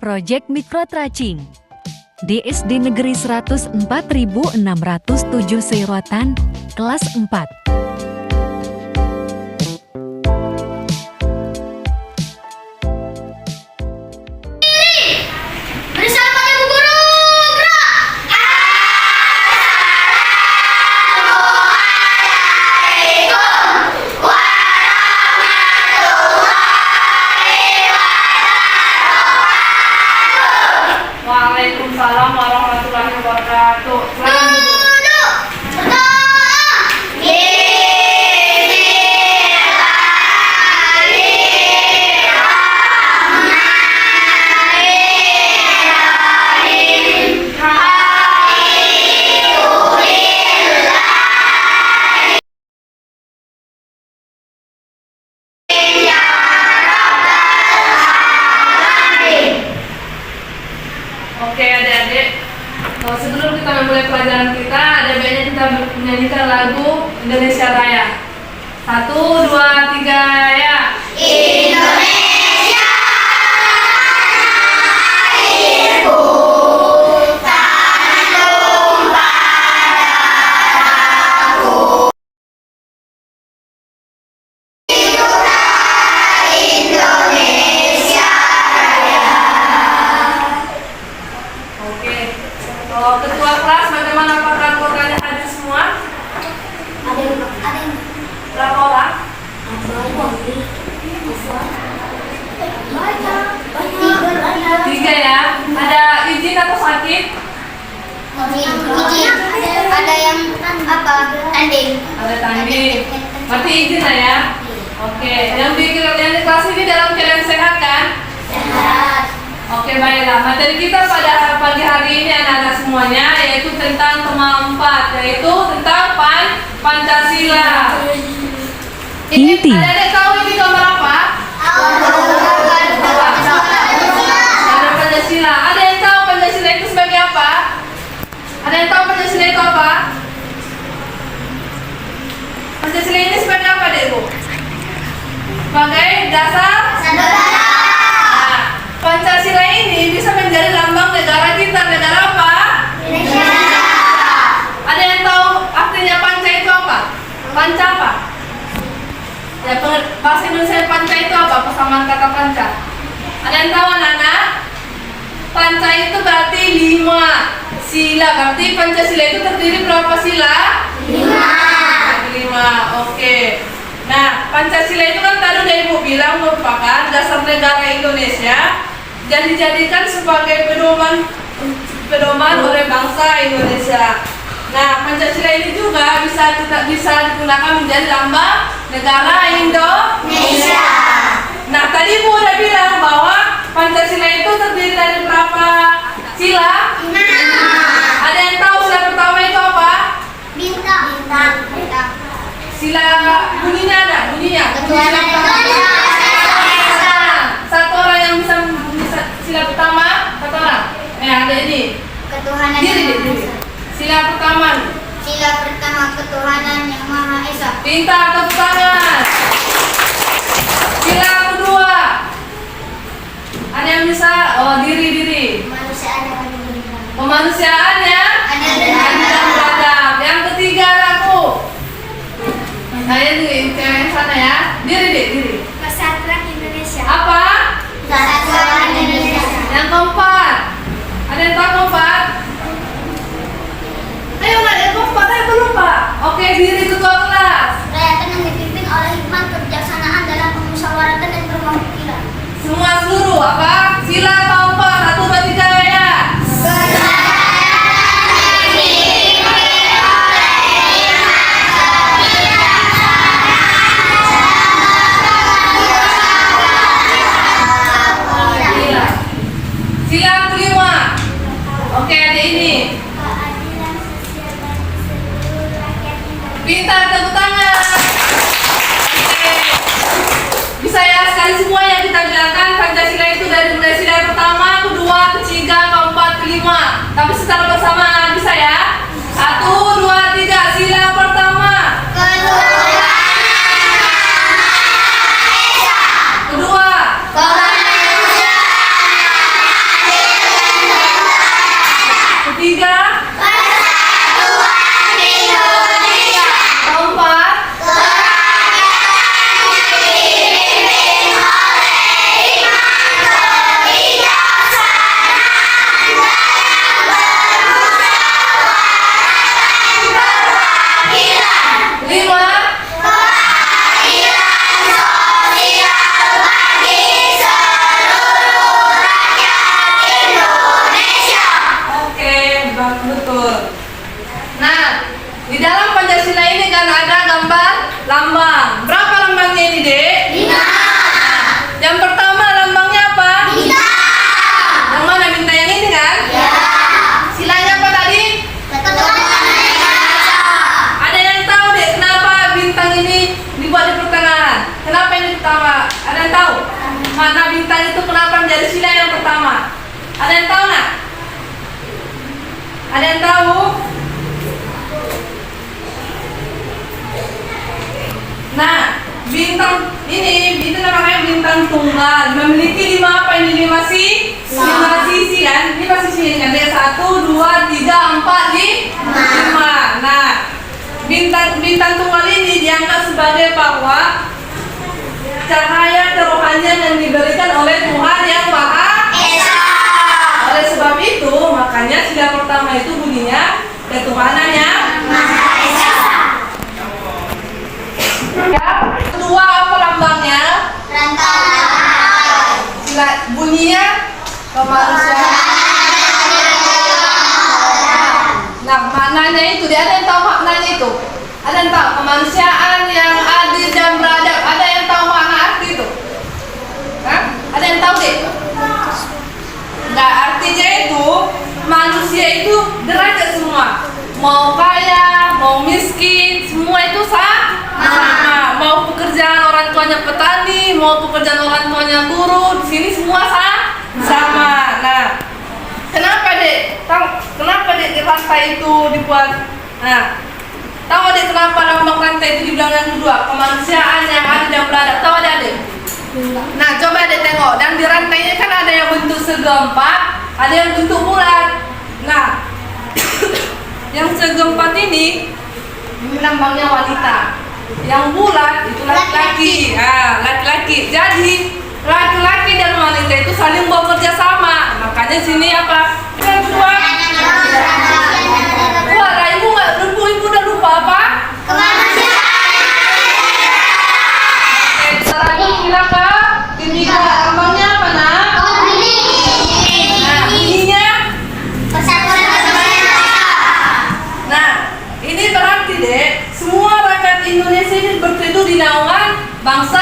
Project Mikro Tracing di SD Negeri 104.607 Serotan, kelas 4. Waalaikumsalam warahmatullahi wabarakatuh. Oke adik-adik, sebelum kita memulai pelajaran kita, ada baiknya kita menyanyikan lagu Indonesia Raya. 1, 2, 3, ya. Indonesia airku, tanah tumpah darahku. Hiduplah Indonesia Raya. Oke, ketua kelas, bagaimana apakah anggotanya hadir semua? Berapa orang? Tiga ya. Ada izin atau sakit? Izin. Ada yang tanding. Ada tanding. Berarti izin lah ya. Oke, yang di kelas ini dalam keadaan sehat kan? Sehat. Oke, baiklah. Materi kita pada pagi hari ini anak-anak semuanya yaitu tentang tema 4, yaitu tentang Pancasila. Inti. Adik-adik tahu ini gambar apa? Gambar Pancasila. Ada yang tahu Pancasila itu sebagai apa? Ada yang tahu Pancasila itu apa? Pancasila ini sebagai apa, Dekku? Sebagai dasar Negara. Nah, Pancasila ini bisa menjadi lambang negara kita. Negara apa? Indonesia. Ada yang tahu artinya panca itu apa? Panca apa? Ya, bahasa Indonesia panca itu apa? Persamaan kata panca. Ada yang tahu anak-anak? Panca itu berarti 5 sila. Berarti Pancasila itu terdiri berapa sila? 5. Oke. Nah, Pancasila itu kan tadi udah Ibu bilang merupakan dasar negara Indonesia dan dijadikan sebagai pedoman oleh bangsa Indonesia. Nah, Pancasila ini juga bisa digunakan menjadi lambang negara Indonesia. Nah, tadi Ibu udah bilang bahwa Pancasila itu terdiri dari berapa sila? 5. Ada yang tahu sila pertama itu apa? Bintang. Sila bunyinya ada, bunyinya. Ketuhanan Indonesia. Satu orang yang bisa sila pertama, satu orang. Ada ini. Ketuhanan Diri. Sila pertama. Sila pertama ketuhanan yang Maha Esa. Pintar, tepuk tangan. Sila kedua. Ada yang bisa? Oh, diri. Kemanusiaan yang beradab. Kemanusiaannya adil dan beradab. Yang ketiga aku. Saya di yang sana ya. Diri. Kesatuan Indonesia. Apa? Kesatuan Indonesia. Yang keempat. Ada yang tahu keempat? Ayo nggak ada yang keempat, ayo belum Pak. Oke, diri ketua kelas. Rakyat yang dipimpin oleh hikmat kebijaksanaan dalam pemusyawaratan dan perwakilan. Semua seluruh apa? Sila keempat, 1, 2, 3 ya. Sila kelima. Oke, ada ini. Keadilan sosial bagi seluruh rakyat Indonesia. Pintar, tepuk tangan. Oke. Bisa ya sekali semua yang kita bilangkan Pancasila itu dari mulai sila pertama, kedua, ketiga, keempat, kelima. Tapi secara bersamaan bisa ya? 1, 2, 3. Sila pertama. Kedua. tunggal memiliki 5 apa ini 5 sisi kan? 5 sisi kan? Ada 1, 2, 3, 4, 5. Nah, bintang tunggal ini dianggap sebagai bahwa cahaya kerohanian yang diberikan oleh Tuhan yang Maha Esa. Oleh sebab itu, makanya sila pertama itu bunyinya ketuhanan yang Maha Esa. Ya, kedua apa lambangnya? Sila bunyinya kemanusiaan. Nah, maknanya itu, dia ada yang tahu maknanya itu? Ada yang tahu kemanusiaan yang adil dan beradab? Ada yang tahu makna arti itu? Hah? Ada yang tahu deh? Nah, artinya itu manusia itu derajat semua. Mau kaya, mau miskin, semua itu sama. Mau pekerjaan orang tuanya petani, mau pekerjaan orang tuanya guru, di sini semua sama. Nah, kenapa dek? Kenapa dek di rantai itu dibuat? Nah, tahu dek kenapa lambang rantai itu dibilang yang kedua? Kemanusiaan yang adil dan beradab. Tahu dek? Nah, coba dek tengok. Dan di rantainya kan ada yang bentuk segi empat, ada yang bentuk bulat. Nah, yang segi empat ini lambangnya wanita. Yang bulat itu laki-laki. Laki-laki. Jadi laki-laki dan wanita itu saling bekerja sama. Makanya sini apa? Yang kedua. Wah, ibu udah lupa apa? Kemanusiaan. Sekarang kita ke ketiga lambangnya apa nak? Nah, bunyinya Persatuan Indonesia. Nah, ini berarti dek, semua rakyat Indonesia ini berteduh di naungan bangsa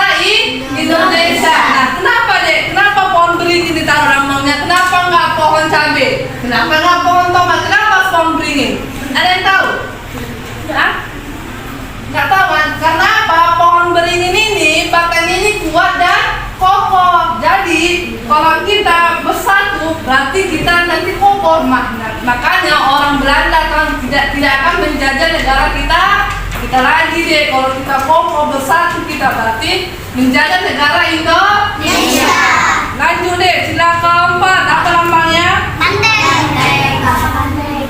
Indonesia. Nah, kenapa dek? Kenapa pohon beringin ditaruh lambangnya? Kenapa nggak pohon cabai? Kenapa nggak pohon tomat? Kenapa pohon beringin? Ada yang tahu? Hah? Nggak tahu kan? Karena apa? Pohon beringin ini batangnya ini kuat dan kokoh. Jadi kalau kita bersatu, berarti kita nanti kokoh. Makanya orang Belanda kan tidak akan menjajah negara kita lagi deh. Kalau kita kokoh bersatu, kita berarti menjajah negara Indonesia. Lanjut deh, sila keempat. Apa lambangnya?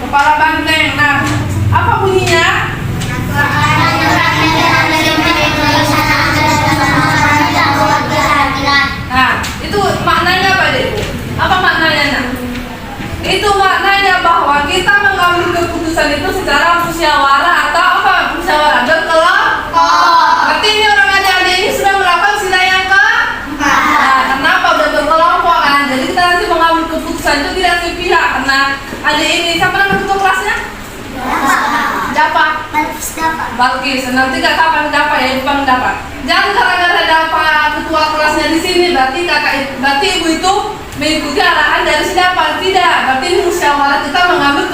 Kepala banteng. Nah, apa bunyinya? Nah, itu maknanya apa deh? Apa maknanya nak? Itu maknanya bahwa kita mengambil keputusan itu secara musyawarah atau apa? Musyawarah berkelompok. Berarti ini orang adik-adik ini sudah melakukan sila yang keempat. Nah, kenapa udah berkelompok kan? Jadi kita nanti mengambil keputusan itu tidak sepihak. Karena adik ini siapa nama ketua kelasnya? Dapat. Balkis. Nanti gak kapan dapat ya, bukan dapat. Jangan gara-gara dapat ketua kelasnya di sini berarti ibu itu mengikuti arahan dari si dapat. Tidak. Berarti ini musyawarah kita mengambil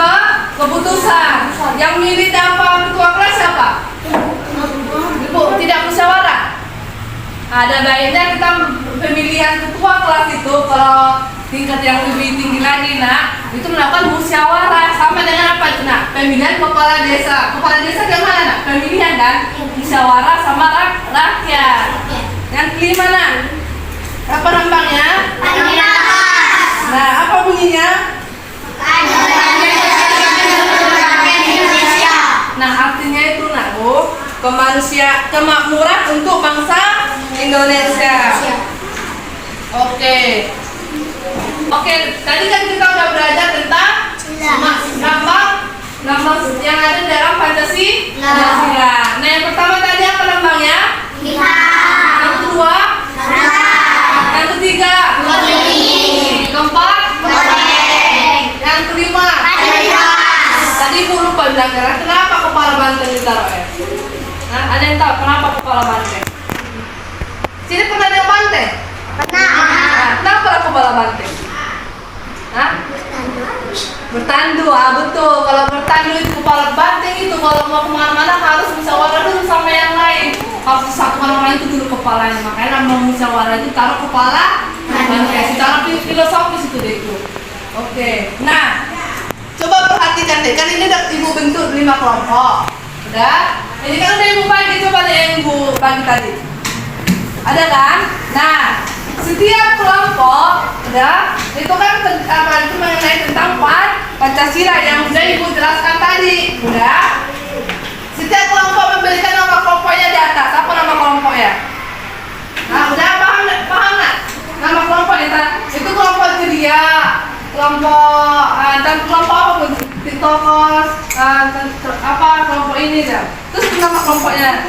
keputusan. Yang milih dapat ketua kelas siapa? Ibu. Tidak musyawarah. Ada baiknya kita pemilihan ketua kelas itu kalau tingkat yang lebih tinggi lagi nak, itu melakukan musyawarah sama dengan apa nak? Pemilihan kepala desa. Kepala desa gimana nak? Pemilihan dan musyawarah sama rakyat. Yang kelima nak, apa lambangnya? Nah, apa bunyinya? Nah, artinya itu nak bu, kemakmuran untuk bangsa Indonesia. Oke, tadi kan kita udah belajar tentang lambang yang ada dalam Pancasila. Nah, yang pertama tadi apa lambangnya? Yang kedua? Yang ketiga? Keempat? Yang kelima? Tadi ibu lupa bilang kenapa kepala banteng ditaruh ya? Nah, ada yang tahu kenapa kepala banteng? Sini pernah ada banteng? Nah, kenapa kepala banteng? Hah? Bertandu, betul. Kalau bertandu itu kepala banteng itu kalau mau kemana-mana harus musyawarah dulu sama yang lain. Harus disatukan orang lain itu dulu kepalanya. Makanya nama musyawarah itu taruh kepala banteng. Secara filosofis itu deh itu. Oke. Nah, coba perhatikan deh. Kan ini udah ibu bentuk 5 kelompok. Udah? Ini kan udah ibu bagi. Coba deh yang ibu bagi tadi. Ada kan? Nah, setiap kelompok, ya, itu kan itu mengenai tentang Pancasila yang sudah Ibu jelaskan tadi, udah. Setiap kelompok memberikan nama kelompoknya di atas. Apa nama kelompoknya? Nah, udah paham nggak? Nama kelompoknya itu kelompok ceria, kelompok dan kelompok apa pun, TikTokers, apa kelompok ini dah. Terus nama kelompoknya.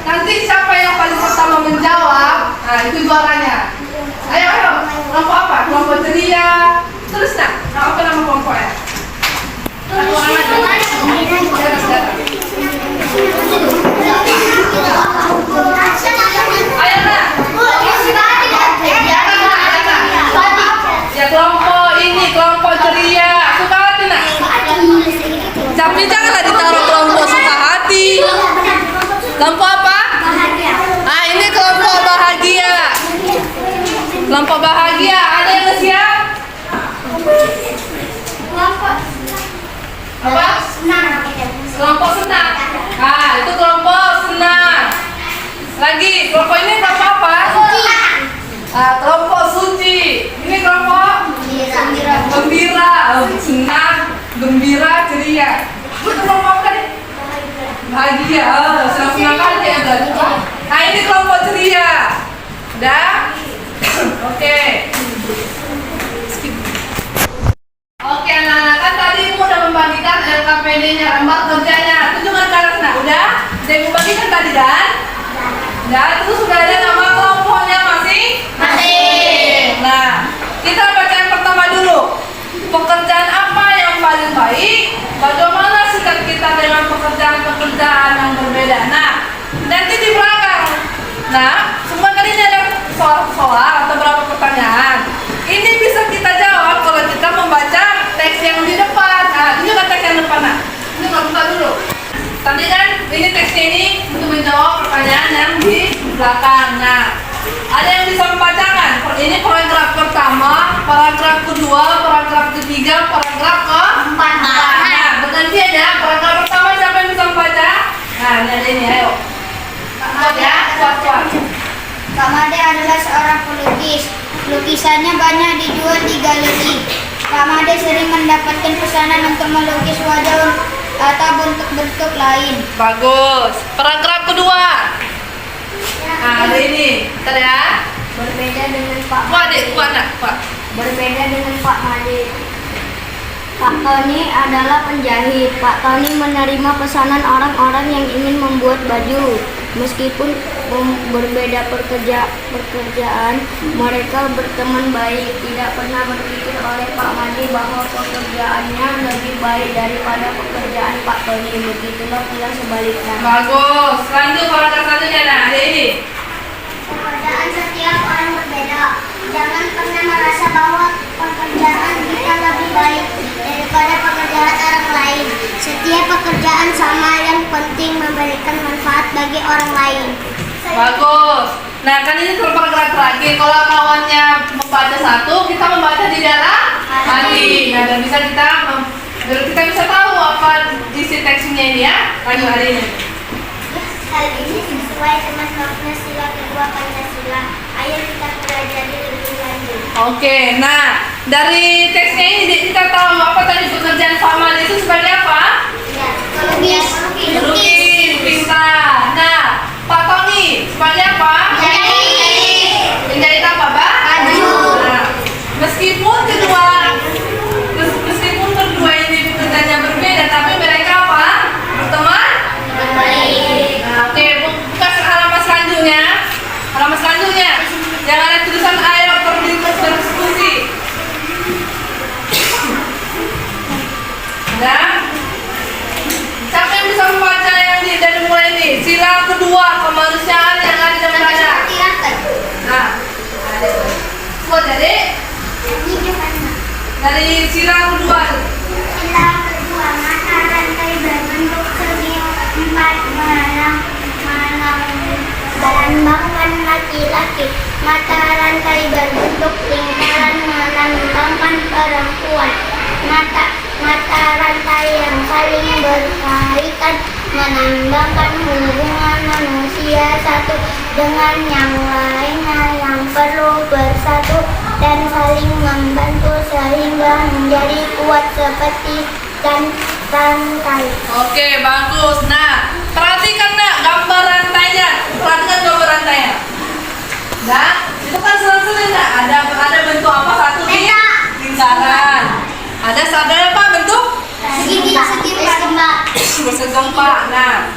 Nanti siapa yang paling pertama menjawab, nah itu juaranya. Ayo, kelompok apa? Kelompok ceria. Terus apa nama kelompoknya? Satu orang aja. Ayo nak. Ya kelompok ini, kelompok ceria. Suka hati nak. Tapi janganlah ditaruh kelompok suka hati. Kelompok apa? Ah, ini kelompok bahagia. Kelompok bahagia. Ada yang siap? Apa? Kelompok senang. Ah, itu kelompok senang. Lagi, kelompok ini kelompok apa? Ah, kelompok suci. Ini kelompok gembira. Senang, gembira, ceria. Itu kelompok apa nih? Bahagia. Senang-senang kali ya, guys. Nah, ini kelompok ceria. Udah? Oke. Oke, anak-anak, kan tadi Ibu udah membagikan LKPD-nya, lembar kerjanya. Tunjukkan ke atas, nah, udah? Udah Ibu bagikan tadi, Dan? Udah, terus sudah ada nama kelompoknya masing-masing. Nah, kita baca yang pertama dulu. Pekerjaan apa yang paling baik? Bagaimana sikap kita dengan pekerjaan-pekerjaan yang berbeda? Nah, nanti di belakang. Nah, semua kali ini ada soal-soal atau berapa pertanyaan. Ini bisa kita jawab kalau kita membaca teks yang di depan. Nah, ini kan teks yang depan. Nah, ini nggak buka dulu. Tadi kan ini teksnya ini untuk menjawab pertanyaan yang di belakang. Nah, ada yang bisa membacakan. Ini paragraf pertama, paragraf kedua, paragraf ketiga, paragraf keempat. Nah, bergantian ya. Paragraf pertama siapa yang bisa membaca? Nah, ini ada ini, ayo. Kuat ya, kuat. Kak Made adalah seorang pelukis. Lukisannya banyak dijual di galeri. Kak Made sering mendapatkan pesanan untuk melukis wajah atau bentuk-bentuk lain. Bagus. Paragraf kedua. Nah, ada ini. Bentar ya. Berbeda dengan Pak Kuat deh, kuat nak, kuat. Berbeda dengan Pak Made. Pak Tony adalah penjahit. Pak Tony menerima pesanan orang-orang yang ingin membuat baju. Meskipun berbeda pekerjaan, mereka berteman baik. Tidak pernah berpikir oleh Pak Made bahwa pekerjaannya lebih baik daripada pekerjaan Pak Tony. Begitulah pula sebaliknya. Bagus. Lanjut paragraf selanjutnya. Nah, ada ini. Pekerjaan setiap orang berbeda. Jangan pernah merasa bahwa pekerjaan kita lebih baik daripada pekerjaan orang lain. Setiap pekerjaan sama, yang penting memberikan manfaat bagi orang lain. Bagus. Nah, kan ini paragraf terakhir. Kalau kawannya membaca satu, kita membaca di dalam hati. Nah, dan bisa biar kita bisa tahu apa isi teksnya ini ya. Lanjut hari ini. Hal ini sesuai dengan norma sila kedua Pancasila. Ayo kita pelajari lebih lanjut. Oke, nah dari teksnya ini kita tahu apa tadi pekerjaan formal itu sebagai apa? Ya, Melukis, pintar. Nah, Pak Tony sebagai apa? Penjahit apa, Mbak? Baju. Nah, meskipun kedua ini pekerjaannya berbeda, tapi mereka apa? Berteman? Nah, oke, buka halaman selanjutnya. Halaman selanjutnya. Jangan ada tulisan ayo terlibat berdiskusi. Nah, siapa yang bisa membaca yang dari mulai ini? Sila kedua, kemanusiaan yang ada di dalam. Nah, buat jadi dari sila kedua. Sila kedua, mata rantai berbentuk segi empat melambangkan laki-laki. Mata rantai berbentuk lingkaran melambangkan perempuan. Mata rantai yang saling berkaitan melambangkan hubungan manusia manusia satu dengan yang lainnya yang perlu bersatu dan saling membantu sehingga menjadi kuat seperti rantai. Oke, bagus. Nah, perhatikan nak gambar rantainya. Perhatikan gambar rantainya. Nah, itu kan selang-seling nak. Ada bentuk apa satu nih? Lingkaran. Ada apa bentuk? Bersegempak. Nah,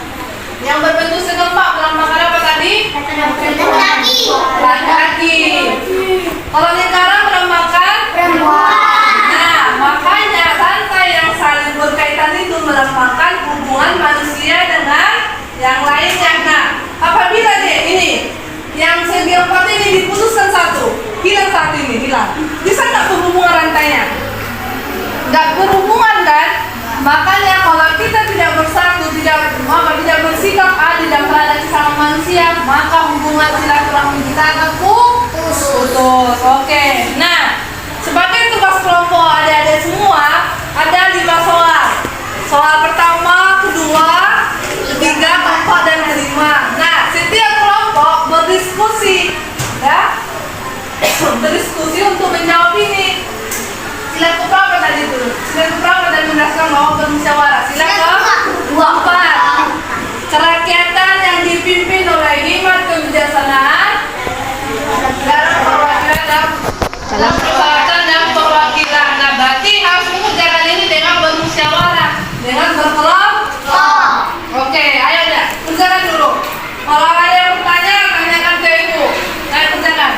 yang berbentuk segempak melambangkan apa tadi? Laki-laki. Kalau lingkaran melambangkan Perempuan. Nah, makanya rantai yang saling berkaitan itu melambangkan hubungan manusia dengan yang lainnya. Nah, apabila deh ini yang segi empat ini diputuskan satu, hilang satu ini, hilang. Bisa nggak berhubungan rantainya? Nggak berhubungan kan? Makanya kalau kita tidak bersatu, tidak bersikap adil dan beradab sesama manusia, maka hubungan silaturahmi kita akan putus. Oke. Nah, sebagai tugas kelompok adik-adik semua, ada 5 soal. Soal pertama, kedua, ketiga, keempat, dan kelima. Nah, setiap kelompok berdiskusi, ya, berdiskusi untuk menjawab ini. Sila keberapa tadi itu? Sila keberapa dan menjelaskan bahwa bermusyawarah? Sila keempat. Kerakyatan yang dipimpin oleh hikmat kebijaksanaan dalam perwakilan dan perwakilan. Nah, berarti harus mengerjakan ini dengan bermusyawarah, dengan berkelompok. Oke, ayo dah, kerjakan dulu. Kalau ada yang bertanya, tanyakan ke ibu. Ayo kerjakan.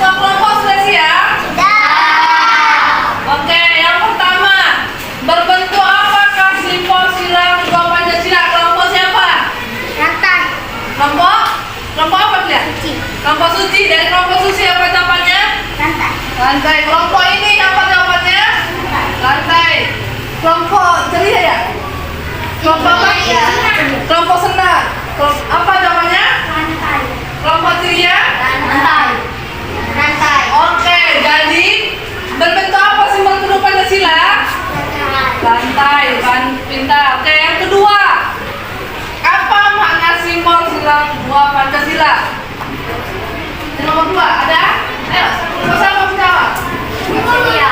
Semua kelompok sudah siap? Oke, yang pertama, berbentuk apakah simbol silang dua Pancasila? Kelompok siapa? Rantai. Kelompok apa dia? Kelompok suci. Dari kelompok suci apa jawabannya? Rantai. Lantai. Kelompok ini apa jawabannya? Lantai. Kelompok ceria ya? Kelompok apa? Kelompok senang. Apa jawabannya? Rantai. Kelompok ceria? Rantai. Rantai. Oke, jadi berbentuk apa simbol kedua Pancasila? Lantai, pintar. Oke, yang kedua, apa makna simbol silang dua Pancasila? Yang nomor 2 ada? Ayo, sama menjawab. Iya.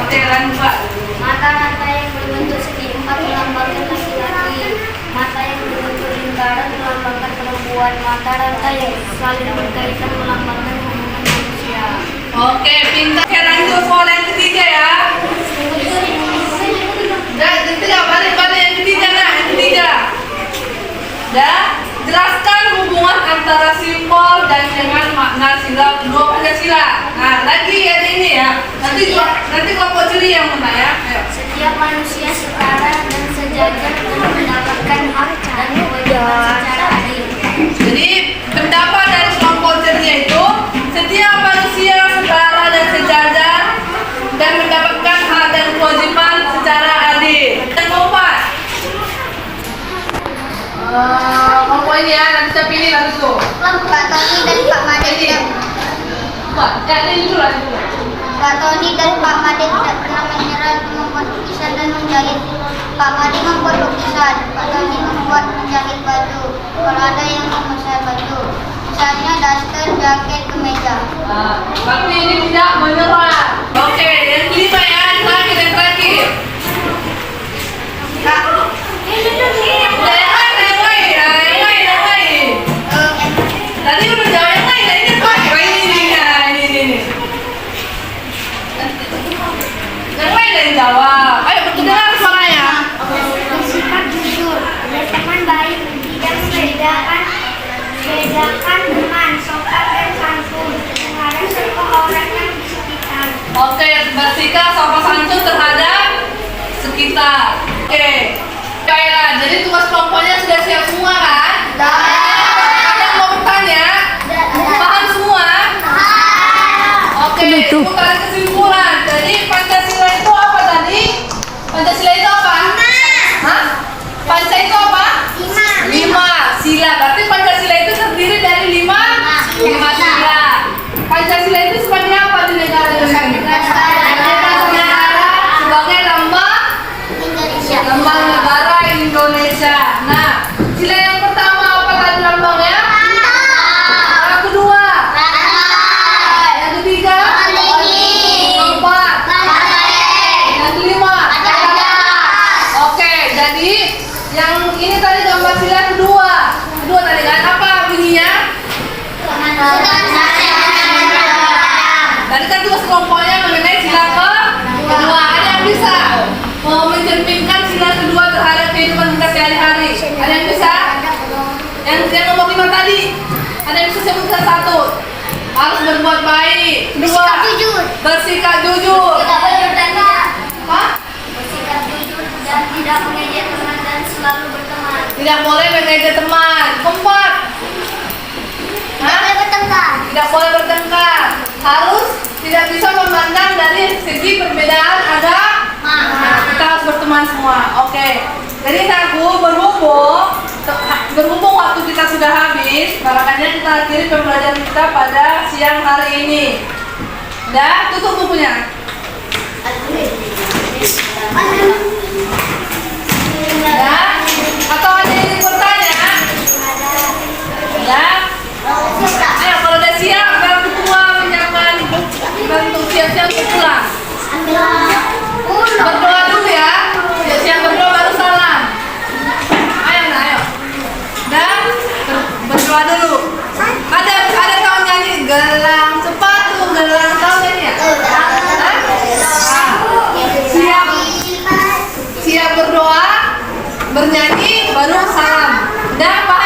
Oke, lanjut Pak. Mata rantai yang berbentuk segi empat melambangkan laki-laki. Mata yang berbentuk lingkaran melambangkan perempuan. Mata rantai yang saling berkaitan melambangkan hubungan manusia. Oke, pintar. Oke, lanjut soal yang ketiga ya. Yang ketiga, balik yang ketiga nah, yang ketiga. Jelaskan hubungan antara simbol dan dengan makna silang dua Pancasila. Nah, lagi ada ini ya. Nanti kelompok ciri yang mana ya? Ayo. Setiap manusia setara dan sejajar dan mendapatkan hak dan kewajiban secara adil. Jadi pendapat dari kelompok ceria itu setiap manusia setara dan sejajar dan mendapatkan hak dan kewajiban secara adil. Yang keempat, kelompok ini ya, nanti saya pilih lalu tuh. Pak Tony dan Pak Made tidak Ini dulu lah. Pak Tony dan Pak Made tidak pernah menyerah untuk membuat lukisan dan menjahit. Pak Made membuat lukisan, Pak Tony membuat menjahit baju. Kalau ada yang memesan baju, misalnya daster, jaket, kemeja. Tapi ini tidak menyerah. Oke, yang kelima ya, yang terakhir. Kak, yang lain. Tadi udah jawab yang lain, ini terakhir. Ini. Yang lain yang jawab. Ayo berdengar suaranya. Bersikap jujur, berteman baik, tidak membedakan teman, sopan dan santun terhadap semua orang yang di sekitar. Oke, bersikap sopan santun terhadap sekitar. Oke. Baiklah, jadi tugas kelompoknya sudah siap semua kan? Ada yang mau bertanya? Paham semua? Oke, itu tarik kesimpulan. Jadi Pancasila itu apa tadi? Pancasila itu apa? Hah? Panca itu apa? 5 sila. Berarti Pancasila itu terdiri dari 5 sila. Pancasila itu sebenarnya apa di negara Indonesia? Sebagai lambang negara Indonesia. Nah, sila yang pertama apa tadi lambangnya? Yang kedua? Yang ketiga? Keempat? Yang kelima? Oke, jadi yang ini tadi gambar sila kedua. Kedua tadi kan apa bunyinya? Tadi kan tugas kelompoknya mengenai sila kedua. Ada yang bisa mencerminkan sila kedua terhadap kehidupan kita sehari-hari? Ada yang bisa? Yang nomor 5 tadi, ada yang bisa sebutkan satu? Harus berbuat baik. Kedua, bersikap jujur. Apa? Bersikap jujur dan tidak mengejek teman dan selalu berteman. Tidak boleh mengejek teman. Keempat, tidak boleh bertengkar. Harus tidak bisa memandang dari segi perbedaan agama. Kita harus berteman semua. Oke. Jadi aku berhubung waktu kita sudah habis, makanya kita akhiri pembelajaran kita pada siang hari ini. Udah, tutup bukunya. Ya? Atau ada yang ingin bertanya? Ya? Ayo, kalau udah siap, baru ketua menyiapkan bantu siap-siap untuk pulang. Berdoa dulu ya. Siap-siap berdoa baru salam. Ayo, ayo. Dan berdoa dulu. Ada tahu nyanyi gelang sepatu, gelang tahu nyanyi ya? Siap berdoa, bernyanyi, baru salam. Udah, Pak?